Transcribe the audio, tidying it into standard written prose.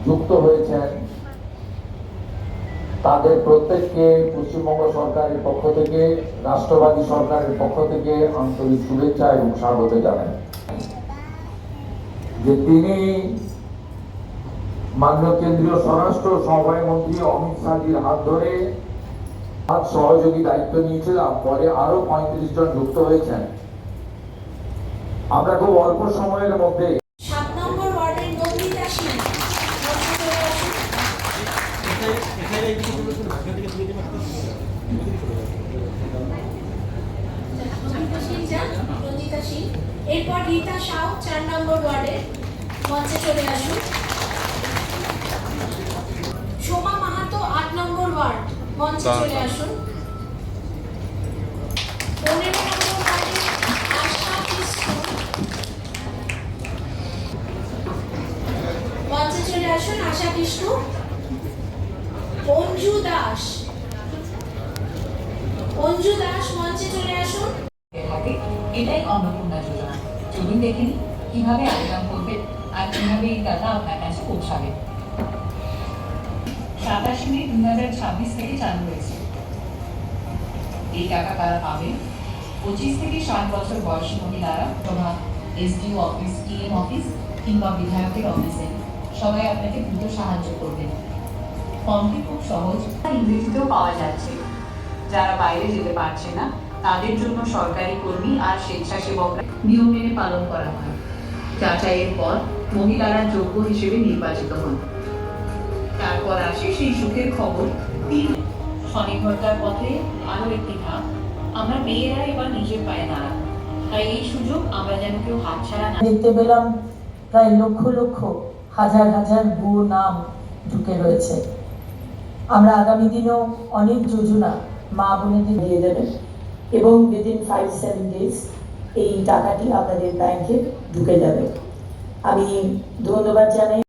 যুক্ত হয়েছেন তাদের প্রত্যেককে পশ্চিমবঙ্গ সরকারের পক্ষ থেকে, রাষ্ট্রবাদী সরকারের পক্ষ থেকে আন্তরিক শুভেচ্ছা এবং স্বাগত জানাই। যে তিনি মাননীয় কেন্দ্রীয় স্বরাষ্ট্র সমবায় অমিত শাহজির হাত ধরে সহযোগী দায়িত্ব নিয়েছিলাম, পরে আরো 35 জন যুক্ত হয়েছেন। আমরা খুব অল্প সময়ের মধ্যে 7 নম্বর ওয়ার্ডের নন্দিতা সিং নন্দিতা সিং, এরপর রীতা সাউ 4 নম্বর ওয়ার্ডের মঞ্চে চলে আসুন। সোমা মাহাতো 8 নম্বর ওয়ার্ড মঞ্চে চলে আসুন। 15 নম্বর ওয়ার্ডের আশা কৃষ্ণ মঞ্চে চলে আসুন। আশা কৃষ্ণ। অঞ্জু দাস মঞ্চে চলে আসুন। এটাই অন্নপূর্ণা যোজনা। চলুন দেখে নিই কিভাবে আবেদন করবেন আর কিভাবে এই টাকা আপনার কাছে পৌঁছাবে। 27 মে 2026 থেকে চালু হয়েছে। এই টাকা তারা পাবে 25 থেকে 60 বছর বয়সী মহিলারা, সভা, এসডিও অফিস, টিএম অফিস কিংবা বিধায়কের অফিসে সবাই আপনাকে দ্রুত সাহায্য করবেন। ফর্মটি খুব সহজ, ইংরেজিতেও পাওয়া যাচ্ছে। যারা বাইরে যেতে পারছে না তাদের জন্য সরকারি কর্মী আর স্বেচ্ছাসেবকরা নিয়ম মেনে পালন করা হয়। যাচাইয়ের পর মহিলারা যোগ্য হিসেবে নির্বাচিত হন। তারপর আসে সেই সুখের খবর, স্বনির্ভরতার পথে আরো একটি ধাপ। আমরা মেয়েরা এবার নিজের পায়ে দাঁড়াবো, তাই এই সুযোগ আমরা যেন কেউ হাতছাড়া না। দেখতে পেলাম প্রায় লক্ষ লক্ষ হাজার হাজার ভুয়ো নাম ঢুকে রয়েছে। আমরা আগামী দিনেও অনেক যোজনা মা বোনেদের দিয়ে দেবেন এবং উইদিন 5-7 ডেজ এই টাকাটি আপনাদের ব্যাংকে ঢুকে যাবে। আমি ধন্যবাদ জানাই।